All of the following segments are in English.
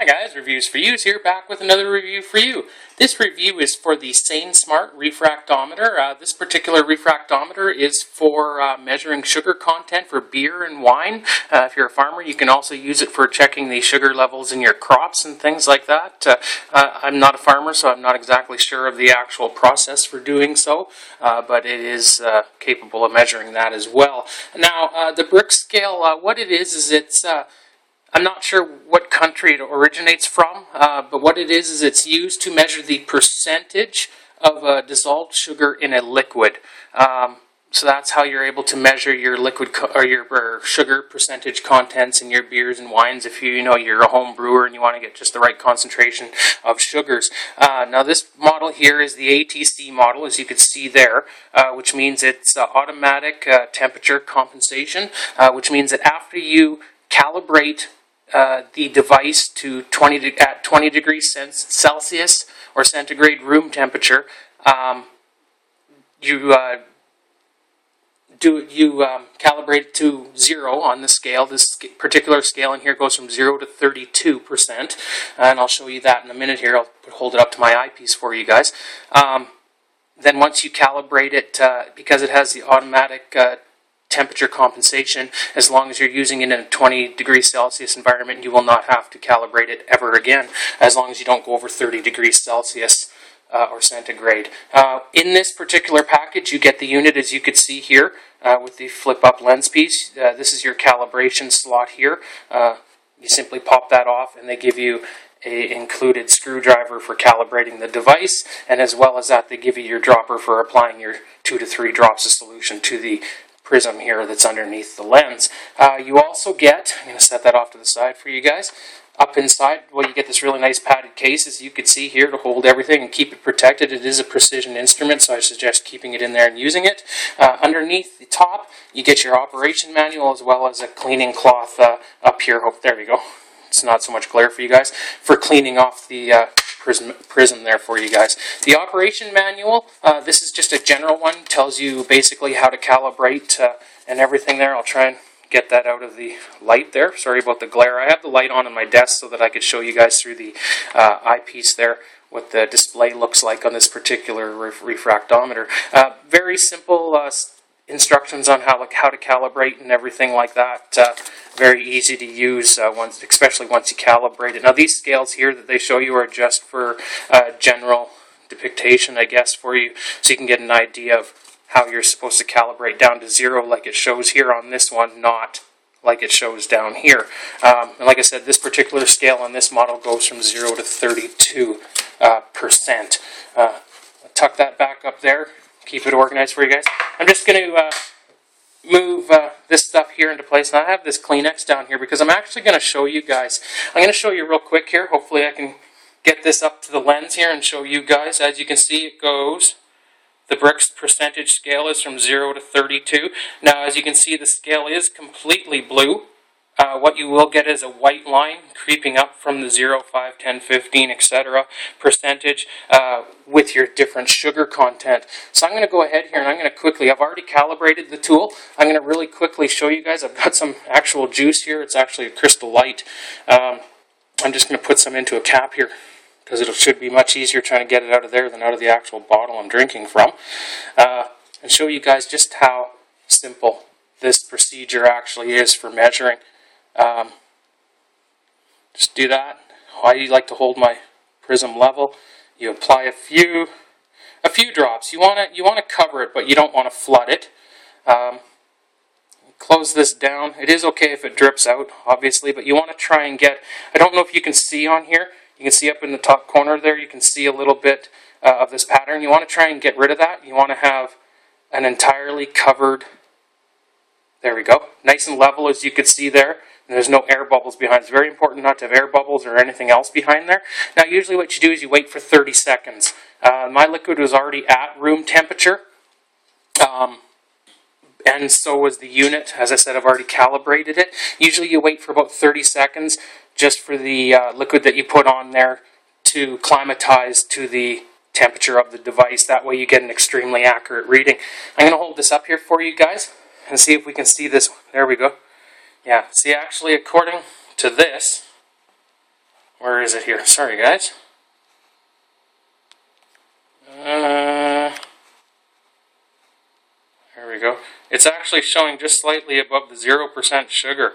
Hi guys, Reviews for Yous here, back with another review for you. This review is for the SainSmart refractometer. This particular refractometer is for measuring sugar content for beer and wine. If you're a farmer, you can also use it for checking the sugar levels in your crops and things like that. I'm not a farmer, so I'm not exactly sure of the actual process for doing so, but it is capable of measuring that as well. Now, the Brix scale, what it is it's I'm not sure what country it originates from, but what it is it's used to measure the percentage of dissolved sugar in a liquid. So that's how you're able to measure your liquid or your sugar percentage contents in your beers and wines. If you're a home brewer and you want to get just the right concentration of sugars. Now this model here is the ATC model, as you can see there, which means it's automatic temperature compensation, which means that after you calibrate the device to 20 degrees Celsius or centigrade room temperature, you calibrate it to 0 on the scale. This particular scale in here goes from 0 to 32%, and I'll show you that in a minute here. I'll hold it up to my eyepiece for you guys. Then once you calibrate it, because it has the automatic temperature compensation, as long as you're using it in a 20 degrees Celsius environment, you will not have to calibrate it ever again, as long as you don't go over 30 degrees Celsius or centigrade. In this particular package, you get the unit, as you could see here, with the flip-up lens piece. This is your calibration slot here. You simply pop that off, and they give you a included screwdriver for calibrating the device, and as well as that, they give you your dropper for applying your 2 to 3 drops of solution to the prism here that's underneath the lens. You also get, I'm going to set that off to the side for you guys, up inside, well, you get this really nice padded case, as you can see here, to hold everything and keep it protected. It is a precision instrument, so I suggest keeping it in there and using it. Underneath the top, you get your operation manual, as well as a cleaning cloth up here. Oh, there you go. It's not so much glare for you guys, for cleaning off the prism there for you guys. The operation manual, this is just a general one, tells you basically how to calibrate and everything there. I'll try and get that out of the light there. Sorry about the glare. I have the light on my desk so that I could show you guys through the eyepiece there what the display looks like on this particular refractometer. Very simple instructions on how to calibrate and everything like that. Very easy to use, especially once you calibrate it. Now these scales here that they show you are just for general depiction, I guess, for you, so you can get an idea of how you're supposed to calibrate down to 0 like it shows here on this one, not like it shows down here. And like I said, this particular scale on this model goes from 0 to 32%. I'll tuck that back up there, keep it organized for you guys. I'm just going to move this stuff here into place, and I have this Kleenex down here because I'm actually going to show you guys. I'm going to show you real quick here. Hopefully I can get this up to the lens here and show you guys. As you can see, it goes, the Brix percentage scale is from 0 to 32. Now, as you can see, the scale is completely blue. What you will get is a white line creeping up from the 0, 5, 10, 15, etc. percentage with your different sugar content. So I'm going to go ahead here and I'm going to quickly, I've already calibrated the tool. I'm going to really quickly show you guys. I've got some actual juice here. It's actually a Crystal Light. I'm just going to put some into a cap here, because it should be much easier trying to get it out of there than out of the actual bottle I'm drinking from. And show you guys just how simple this procedure actually is for measuring. Just do that. I like to hold my prism level. You apply a few drops. You want to cover it, but you don't want to flood it. Close this down. It is okay if it drips out, obviously, but you want to try and get, I don't know if you can see on here, you can see up in the top corner there, you can see a little bit of this pattern. You want to try and get rid of that. You want to have an entirely covered, there we go, nice and level, as you could see there. And there's no air bubbles behind. It's very important not to have air bubbles or anything else behind there. Now usually what you do is you wait for 30 seconds. My liquid was already at room temperature. And so was the unit. As I said, I've already calibrated it. Usually you wait for about 30 seconds just for the liquid that you put on there to climatize to the temperature of the device. That way you get an extremely accurate reading. I'm going to hold this up here for you guys and see if we can see this. There we go. Yeah, see, actually, according to this, Where is it here? Sorry, guys. There we go. It's actually showing just slightly above the 0% sugar.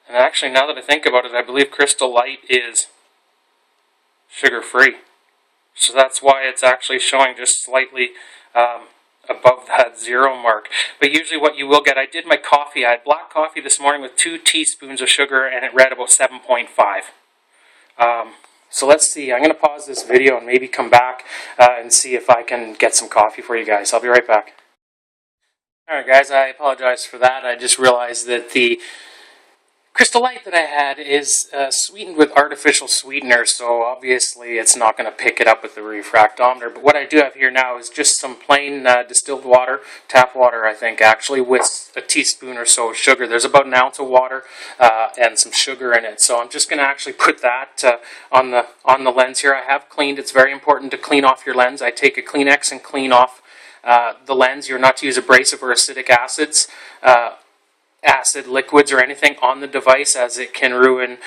And actually, now that I think about it, I believe Crystal Light is sugar-free. So that's why it's actually showing just slightly above that 0 mark. But usually what you will get, I did my coffee. I had black coffee this morning with 2 teaspoons of sugar, and it read about 7.5. So let's see. I'm going to pause this video and maybe come back and see if I can get some coffee for you guys. I'll be right back. Alright guys, I apologize for that. I just realized that the Crystal Light that I had is sweetened with artificial sweeteners, so obviously it's not going to pick it up with the refractometer. But what I do have here now is just some plain distilled water, tap water I think actually, with a teaspoon or so of sugar. There's about an ounce of water and some sugar in it. So I'm just going to actually put that on the lens here. I have cleaned. It's very important to clean off your lens. I take a Kleenex and clean off the lens. You're not to use abrasive or acidic acids. Acid liquids or anything on the device, as it can ruin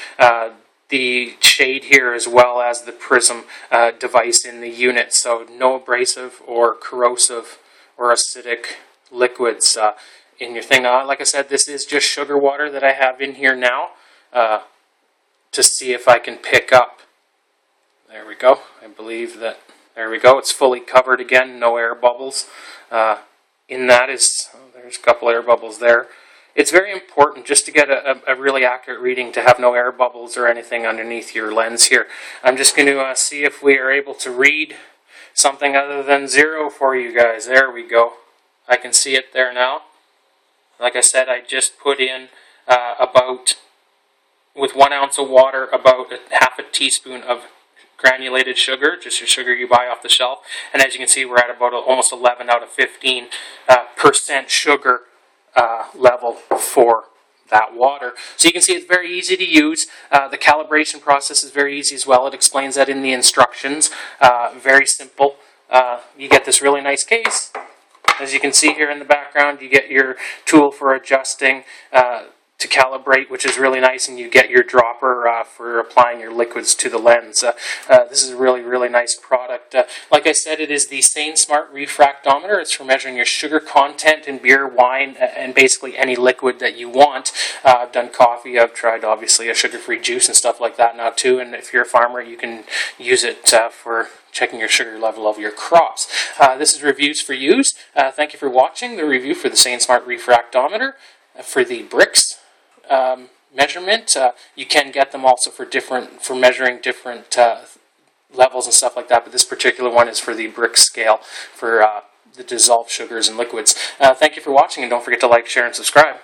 the shade here as well as the prism device in the unit. So no abrasive or corrosive or acidic liquids in your thing. Now, like I said, this is just sugar water that I have in here now to see if I can pick up. There we go. I believe that. There we go. It's fully covered again. No air bubbles. In that is, there's a couple air bubbles there. It's very important just to get a really accurate reading to have no air bubbles or anything underneath your lens here. I'm just going to see if we are able to read something other than 0 for you guys. There we go. I can see it there now. Like I said, I just put in with 1 ounce of water, about half a teaspoon of granulated sugar, just your sugar you buy off the shelf. And as you can see, we're at about almost 11 out of 15% sugar level for that water. So you can see it's very easy to use. The calibration process is very easy as well. It explains that in the instructions. Very simple. You get this really nice case. As you can see here in the background, you get your tool for adjusting to calibrate, which is really nice, and you get your dropper for applying your liquids to the lens. This is a really, really nice product. Like I said, it is the SainSmart refractometer. It's for measuring your sugar content in beer, wine, and basically any liquid that you want. I've done coffee. I've tried, obviously, a sugar-free juice and stuff like that now, too. And if you're a farmer, you can use it for checking your sugar level of your crops. This is Reviews for Use. Thank you for watching the review for the SainSmart refractometer for the Brix measurement. You can get them also for measuring different levels and stuff like that, but this particular one is for the Brix scale for the dissolved sugars and liquids. Thank you for watching, and don't forget to like, share, and subscribe.